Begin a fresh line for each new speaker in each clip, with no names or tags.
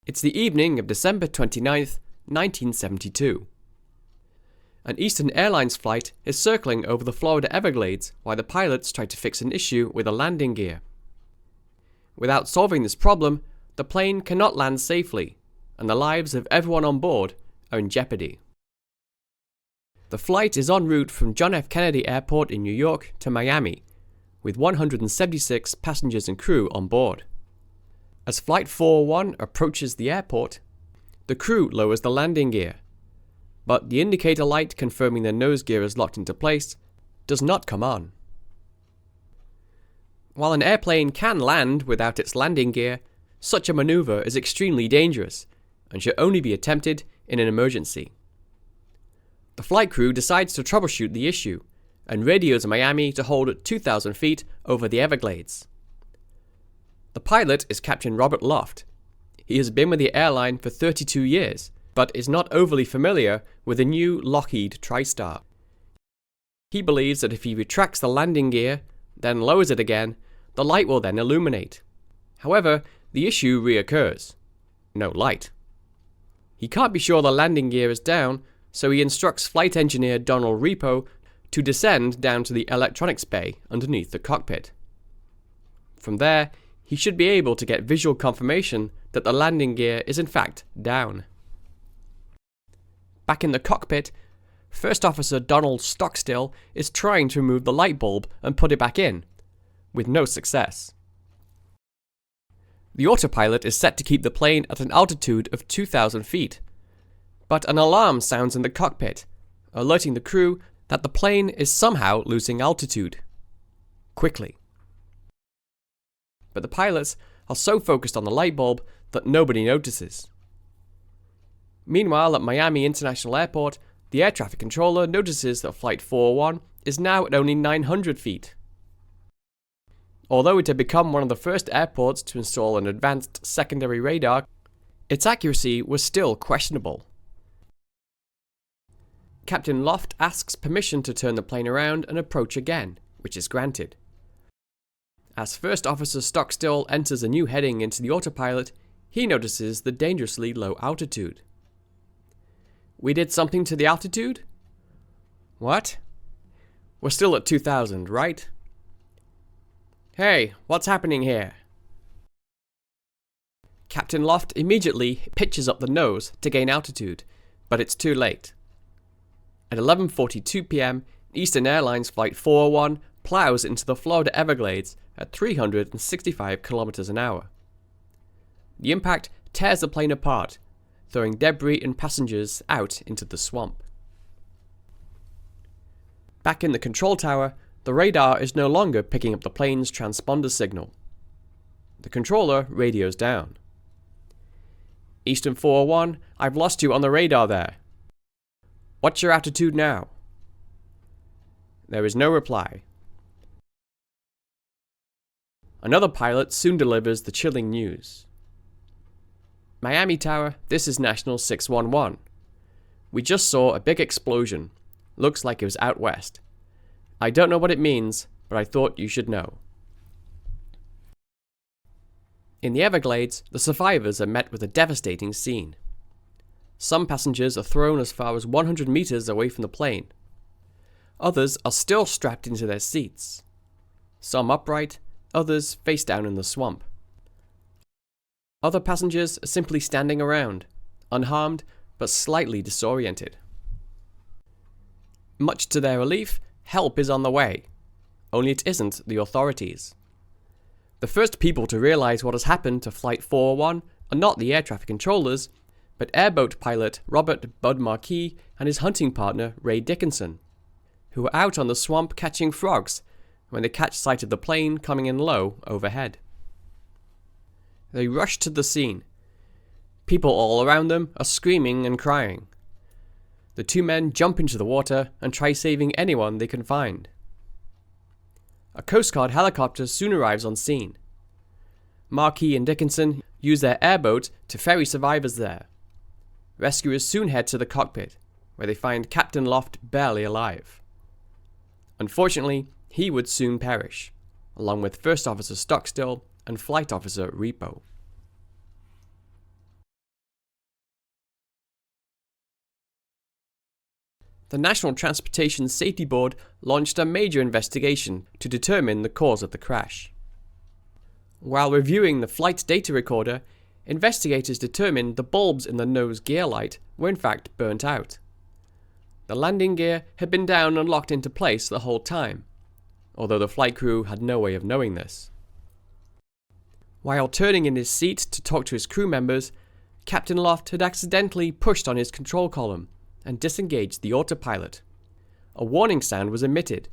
It's the evening of December 29th, 1972. An Eastern Airlines flight is circling over the Florida Everglades while the pilots try to fix an issue with a landing gear. Without solving this problem, the plane cannot land safely, and the lives of everyone on board are in jeopardy. The flight is en route from John F. Kennedy Airport in New York to Miami, with 176 passengers and crew on board. As Flight 401 approaches the airport, the crew lowers the landing gear, but the indicator light confirming the nose gear is locked into place does not come on. While an airplane can land without its landing gear, such a maneuver is extremely dangerous and should only be attempted in an emergency. The flight crew decides to troubleshoot the issue and radios Miami to hold at 2,000 feet over the Everglades. The pilot is Captain Robert Loft. He has been with the airline for 32 years, but is not overly familiar with the new Lockheed TriStar. He believes that if he retracts the landing gear, then lowers it again, the light will then illuminate. However, the issue reoccurs. No light. He can't be sure the landing gear is down, so he instructs flight engineer Donald Repo to descend down to the electronics bay underneath the cockpit. From there, he should be able to get visual confirmation that the landing gear is in fact down. Back in the cockpit, First Officer Donald Stockstill is trying to remove the light bulb and put it back in, with no success. The autopilot is set to keep the plane at an altitude of 2,000 feet, but an alarm sounds in the cockpit, alerting the crew that the plane is somehow losing altitude. Quickly. But the pilots are so focused on the light bulb that nobody notices. Meanwhile, at Miami International Airport, the air traffic controller notices that Flight 401 is now at only 900 feet. Although it had become one of the first airports to install an advanced secondary radar, its accuracy was still questionable. Captain Loft asks permission to turn the plane around and approach again, which is granted. As First Officer Stockstill enters a new heading into the autopilot, he notices the dangerously low altitude. We did something to the altitude? What? We're still at 2,000, right? Hey, what's happening here? Captain Loft immediately pitches up the nose to gain altitude, but it's too late. At 11:42 p.m., Eastern Airlines Flight 401 plows into the Florida Everglades at 365 kilometers an hour. The impact tears the plane apart, throwing debris and passengers out into the swamp. Back in the control tower, the radar is no longer picking up the plane's transponder signal. The controller radios down. Eastern 401, I've lost you on the radar there. What's your altitude now? There is no reply. Another pilot soon delivers the chilling news. Miami Tower, this is National 611. We just saw a big explosion. Looks like it was out west. I don't know what it means, but I thought you should know. In the Everglades, the survivors are met with a devastating scene. Some passengers are thrown as far as 100 meters away from the plane. Others are still strapped into their seats. Some upright, others face down in the swamp. Other passengers are simply standing around, unharmed but slightly disoriented. Much to their relief, help is on the way, only it isn't the authorities. The first people to realize what has happened to Flight 401 are not the air traffic controllers, but airboat pilot Robert "Bud" Marquis and his hunting partner Ray Dickinson, who are out on the swamp catching frogs when they catch sight of the plane coming in low overhead. They rush to the scene. People all around them are screaming and crying. The two men jump into the water and try saving anyone they can find. A Coast Guard helicopter soon arrives on scene. Marquis and Dickinson use their airboat to ferry survivors there. Rescuers soon head to the cockpit, where they find Captain Loft barely alive. Unfortunately, he would soon perish, along with First Officer Stockstill and Flight Officer Repo. the National Transportation Safety Board launched a major investigation to determine the cause of the crash. While reviewing the flight data recorder, investigators determined the bulbs in the nose gear light were in fact burnt out. The landing gear had been down and locked into place the whole time, although the flight crew had no way of knowing this. While turning in his seat to talk to his crew members, Captain Loft had accidentally pushed on his control column and disengaged the autopilot. A warning sound was emitted,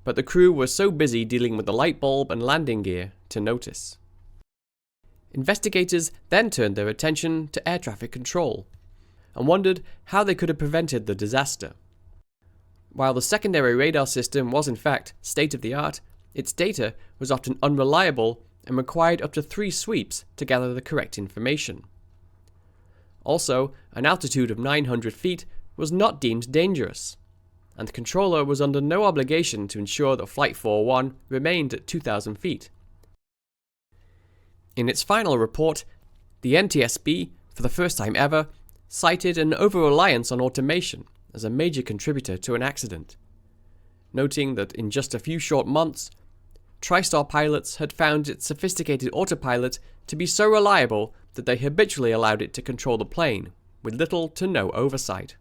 but the crew were so busy dealing with the light bulb and landing gear to notice. Investigators then turned their attention to air traffic control and wondered how they could have prevented the disaster. While the secondary radar system was in fact state-of-the-art, its data was often unreliable and required up to 3 sweeps to gather the correct information. Also, an altitude of 900 feet was not deemed dangerous, and the controller was under no obligation to ensure that Flight 401 remained at 2,000 feet. In its final report, the NTSB, for the first time ever, cited an over-reliance on automation as a major contributor to an accident, noting that in just a few short months, TriStar pilots had found its sophisticated autopilot to be so reliable that they habitually allowed it to control the plane, with little to no oversight.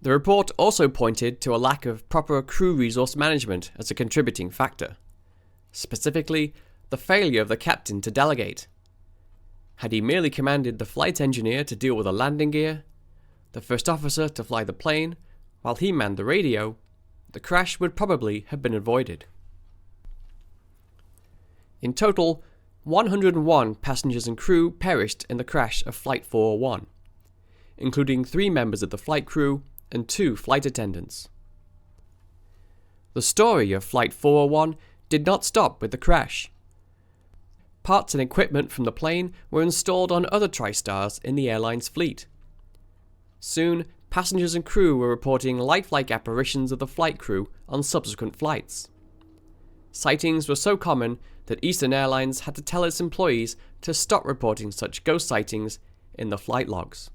The report also pointed to a lack of proper crew resource management as a contributing factor, specifically the failure of the captain to delegate. Had he merely commanded the flight engineer to deal with the landing gear, the first officer to fly the plane, while he manned the radio, the crash would probably have been avoided. In total, 101 passengers and crew perished in the crash of Flight 401, including 3 members of the flight crew and 2 flight attendants. The story of Flight 401 did not stop with the crash. Parts and equipment from the plane were installed on other TriStars in the airline's fleet. Soon, passengers and crew were reporting lifelike apparitions of the flight crew on subsequent flights. Sightings were so common that Eastern Airlines had to tell its employees to stop reporting such ghost sightings in the flight logs.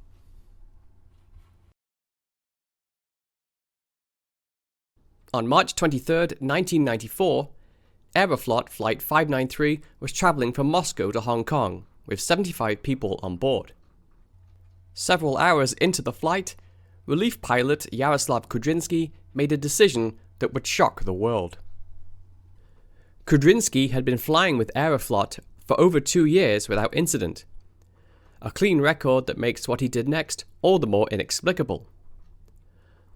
On March 23, 1994, Aeroflot Flight 593 was traveling from Moscow to Hong Kong with 75 people on board. Several hours into the flight, relief pilot Yaroslav Kudrinsky made a decision that would shock the world. Kudrinsky had been flying with Aeroflot for over 2 years without incident, a clean record that makes what he did next all the more inexplicable.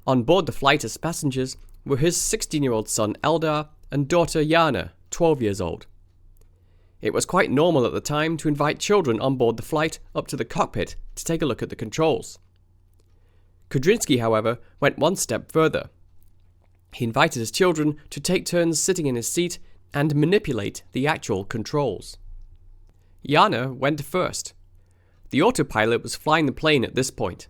On board the flight as passengers were his 16-year-old son Eldar and daughter Yana, 12 years old. It was quite normal at the time to invite children on board the flight up to the cockpit to take a look at the controls. Kudrinsky, however, went one step further. He invited his children to take turns sitting in his seat and manipulate the actual controls. Yana went first. The autopilot was flying the plane at this point,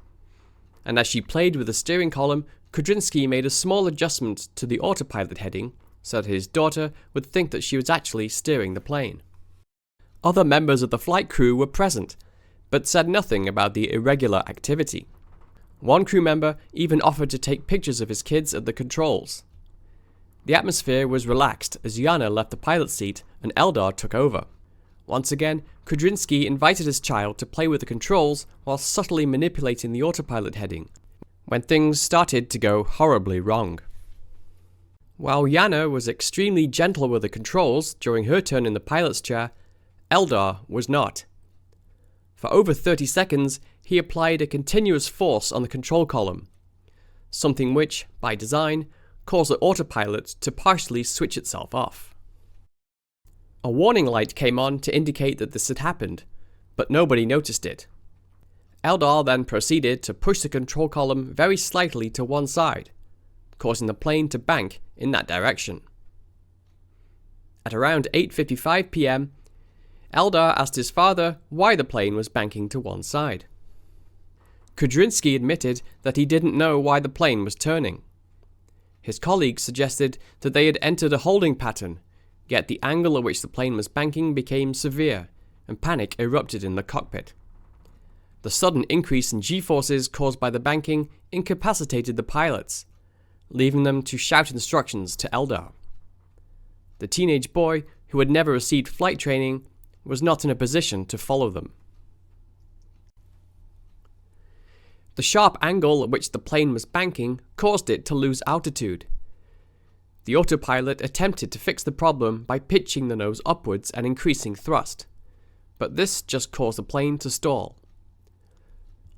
and as she played with the steering column, Kudrinsky made a small adjustment to the autopilot heading so that his daughter would think that she was actually steering the plane. Other members of the flight crew were present, but said nothing about the irregular activity. One crew member even offered to take pictures of his kids at the controls. The atmosphere was relaxed as Yana left the pilot seat and Eldar took over. Once again, Kudrinsky invited his child to play with the controls while subtly manipulating the autopilot heading, when things started to go horribly wrong. While Yana was extremely gentle with the controls during her turn in the pilot's chair, Eldar was not. For over 30 seconds, he applied a continuous force on the control column, something which, by design, caused the autopilot to partially switch itself off. A warning light came on to indicate that this had happened, but nobody noticed it. Eldar then proceeded to push the control column very slightly to one side, causing the plane to bank in that direction. At around 8:55 p.m., Eldar asked his father why the plane was banking to one side. Kudrinsky admitted that he didn't know why the plane was turning. His colleagues suggested that they had entered a holding pattern, yet the angle at which the plane was banking became severe, and panic erupted in the cockpit. The sudden increase in G-forces caused by the banking incapacitated the pilots, leaving them to shout instructions to Eldar. The teenage boy, who had never received flight training, was not in a position to follow them. The sharp angle at which the plane was banking caused it to lose altitude. The autopilot attempted to fix the problem by pitching the nose upwards and increasing thrust, but this just caused the plane to stall.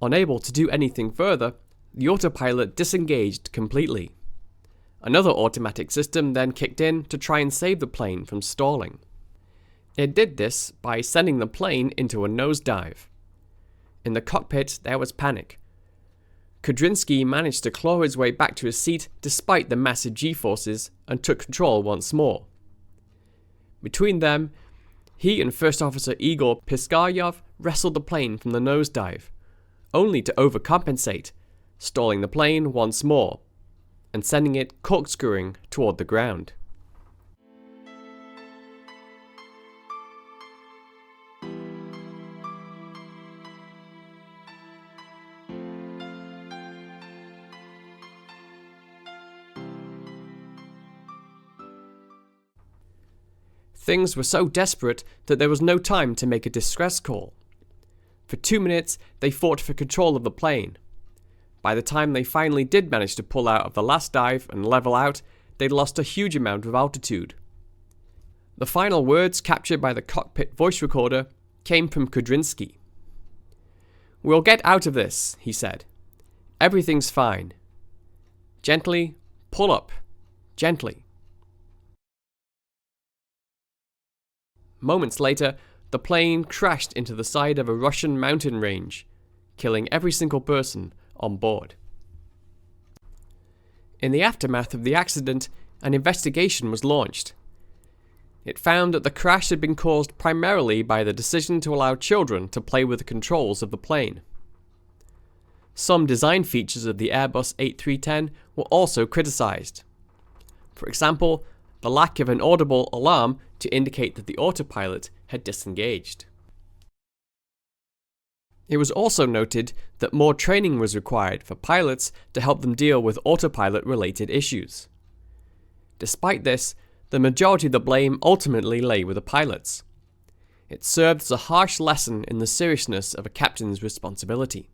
Unable to do anything further, the autopilot disengaged completely. Another automatic system then kicked in to try and save the plane from stalling. It did this by sending the plane into a nosedive. In the cockpit, there was panic. Kudrinsky managed to claw his way back to his seat despite the massive G-forces and took control once more. Between them, he and First Officer Igor Piskaryov wrestled the plane from the nosedive, only to overcompensate, stalling the plane once more and sending it corkscrewing toward the ground. Things were so desperate that there was no time to make a distress call. For 2 minutes, they fought for control of the plane. By the time they finally did manage to pull out of the last dive and level out, they'd lost a huge amount of altitude. The final words captured by the cockpit voice recorder came from Kudrinsky. "We'll get out of this," he said. "Everything's fine. Gently, pull up. Gently." Moments later, the plane crashed into the side of a Russian mountain range, killing every single person on board. In the aftermath of the accident, an investigation was launched. It found that the crash had been caused primarily by the decision to allow children to play with the controls of the plane. Some design features of the Airbus A310 were also criticized. For example, the lack of an audible alarm to indicate that the autopilot had disengaged. It was also noted that more training was required for pilots to help them deal with autopilot-related issues. Despite this, the majority of the blame ultimately lay with the pilots. It served as a harsh lesson in the seriousness of a captain's responsibility.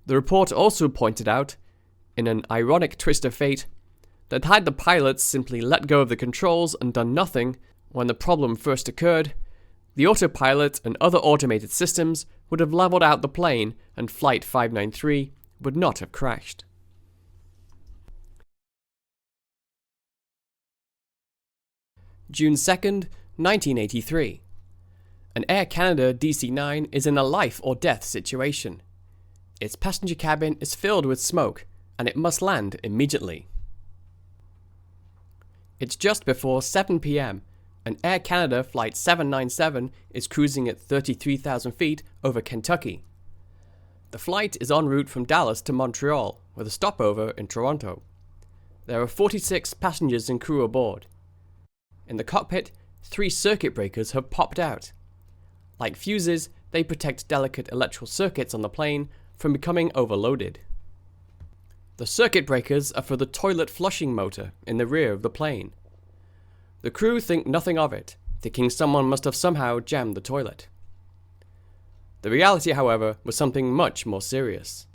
The report also pointed out, in an ironic twist of fate, that had the pilots simply let go of the controls and done nothing when the problem first occurred, the autopilot and other automated systems would have leveled out the plane and Flight 593 would not have crashed. June 2nd, 1983. An Air Canada DC-9 is in a life or death situation. Its passenger cabin is filled with smoke and it must land immediately. It's just before 7 p.m. and Air Canada Flight 797 is cruising at 33,000 feet over Kentucky. The flight is en route from Dallas to Montreal with a stopover in Toronto. There are 46 passengers and crew aboard. In the cockpit, 3 circuit breakers have popped out. Like fuses, they protect delicate electrical circuits on the plane from becoming overloaded. The circuit breakers are for the toilet flushing motor in the rear of the plane. The crew think nothing of it, thinking someone must have somehow jammed the toilet. The reality, however, was something much more serious.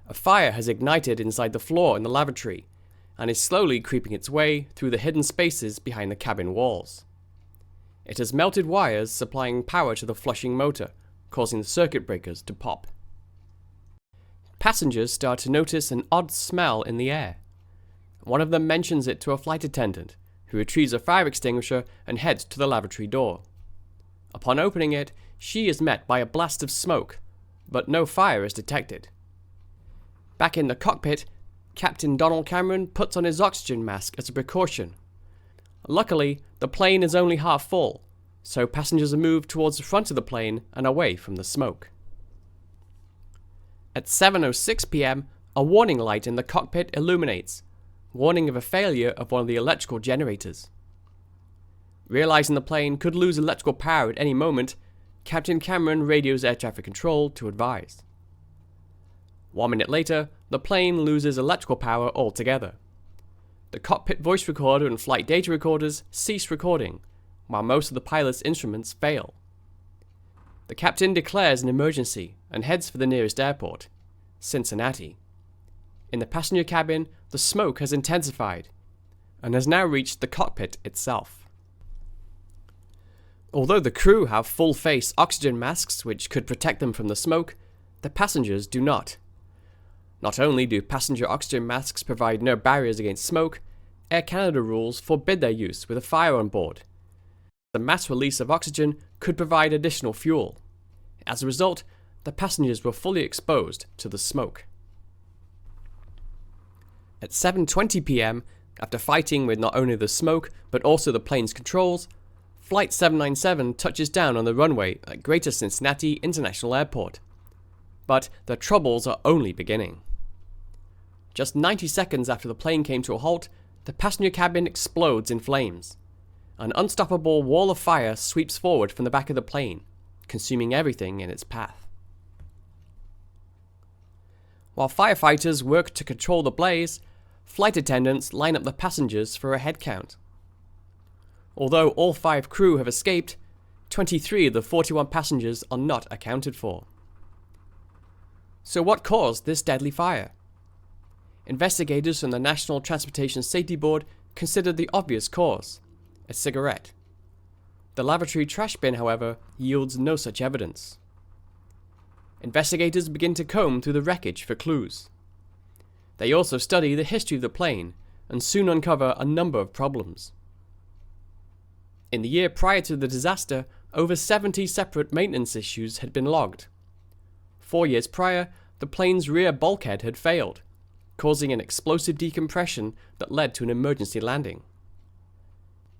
A fire has ignited inside the floor in the lavatory and is slowly creeping its way through the hidden spaces behind the cabin walls. It has melted wires supplying power to the flushing motor, causing the circuit breakers to pop. Passengers start to notice an odd smell in the air. One of them mentions it to a flight attendant, who retrieves a fire extinguisher and heads to the lavatory door. Upon opening it, she is met by a blast of smoke, but no fire is detected. Back in the cockpit, Captain Donald Cameron puts on his oxygen mask as a precaution. Luckily, the plane is only half full, so passengers are moved towards the front of the plane and away from the smoke. At 7:06 p.m., a warning light in the cockpit illuminates, warning of a failure of one of the electrical generators. Realizing the plane could lose electrical power at any moment, Captain Cameron radios air traffic control to advise. 1 minute later, the plane loses electrical power altogether. The cockpit voice recorder and flight data recorders cease recording, while most of the pilot's instruments fail. The captain declares an emergency and heads for the nearest airport, Cincinnati. In the passenger cabin, the smoke has intensified and has now reached the cockpit itself. Although the crew have full-face oxygen masks which could protect them from the smoke, the passengers do not. Not only do passenger oxygen masks provide no barriers against smoke, Air Canada rules forbid their use with a fire on board. The mass release of oxygen could provide additional fuel. As a result, the passengers were fully exposed to the smoke. At 7:20 p.m., after fighting with not only the smoke but also the plane's controls, Flight 797 touches down on the runway at Greater Cincinnati International Airport. But their troubles are only beginning. Just 90 seconds after the plane came to a halt, the passenger cabin explodes in flames. An unstoppable wall of fire sweeps forward from the back of the plane, consuming everything in its path. While firefighters work to control the blaze, flight attendants line up the passengers for a head count. Although all 5 crew have escaped, 23 of the 41 passengers are not accounted for. So what caused this deadly fire? Investigators from the National Transportation Safety Board considered the obvious cause: a cigarette. The lavatory trash bin, however, yields no such evidence. Investigators begin to comb through the wreckage for clues. They also study the history of the plane and soon uncover a number of problems. In the year prior to the disaster, over 70 separate maintenance issues had been logged. 4 years prior, the plane's rear bulkhead had failed, causing an explosive decompression that led to an emergency landing.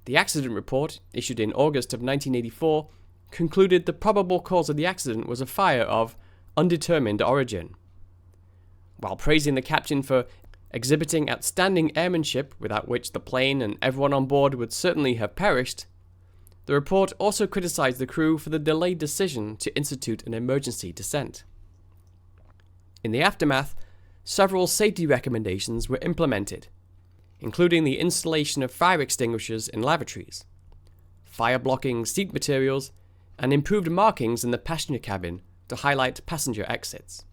The accident report, issued in August of 1984, concluded the probable cause of the accident was a fire of undetermined origin. While praising the captain for exhibiting outstanding airmanship without which the plane and everyone on board would certainly have perished, the report also criticized the crew for the delayed decision to institute an emergency descent. In the aftermath, several safety recommendations were implemented, including the installation of fire extinguishers in lavatories, fire-blocking seat materials, and improved markings in the passenger cabin to highlight passenger exits.